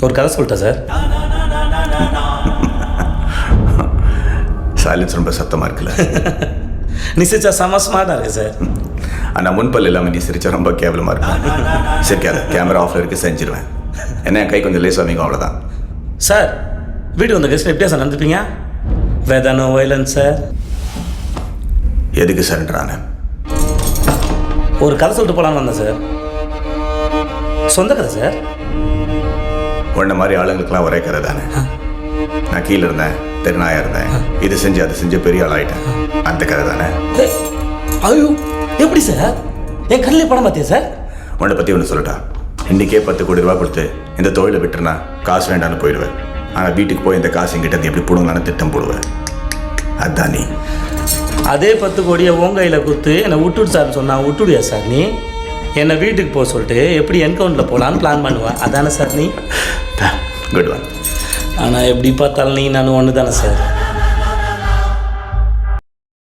ஒரு கதை சொல்லிட்டேன் சார். சைலன்ஸ் ரொம்ப சத்தமாக இருக்குல்ல? நீ சிரிச்சா செம்ம ஸ்மார்ட்டாக இருக்கு சார். ஆனால் முன்பல் இல்லாமல் நீ சிரிச்சா ரொம்ப கேவலமாக இருக்கும். சிரிக்காத, கேமரா ஆஃபில் இருக்கு, செஞ்சிருவேன். என்ன கை கொஞ்சம் லேஸ் அமைக்கும், அவ்வளோதான். சார் வீட்டுக்கு வந்த கெஸ்ட் எப்படியா சார் நடந்துப்பீங்க? வேதானோ வைலன்ஸ் சார். எதுக்கு சரண்டரான? ஒரு கதை சொல்லிட்டு போகலான்னு வந்தேன் சார். சொந்த கதை சார். உன்ன மாதிரி ஆளுங்களுக்கெல்லாம் ஒரே கதை தானே. நான் கீழே இருந்தேன், தெருநாயாக இருந்தேன், இது செஞ்சு அது செஞ்சு பெரிய ஆள் ஆகிட்டேன். அந்த கதை தானே. ஐயோ எப்படி சார்? என் கண்ணிலே படம் பார்த்தியா சார்? உன்னை பற்றி ஒன்று சொல்லட்டா? இன்றைக்கே 10 கோடி ரூபா கொடுத்து இந்த தொழிலை விட்டுருனா காசு வேண்டான்னு போயிடுவேன். ஆனால் வீட்டுக்கு போய் இந்த காசு எங்கிட்ட எப்படி போடுங்களான்னு திட்டம் போடுவேன். அதுதான் நீ. அதே 10 கோடியை உன் கையில் கொடுத்து என்னை விட்டுடு சார்னு சொன்னால் விட்டுடுயா சார் நீ? என்னை வீட்டுக்கு போக சொல்லிட்டு எப்படி என்கவுண்டில் போகலான்னு பிளான் பண்ணுவேன். அதானே சார் நீ? Good one. ஆனால் எப்படி பார்த்தாலும் நீ நான் ஒன்று தானே சார்.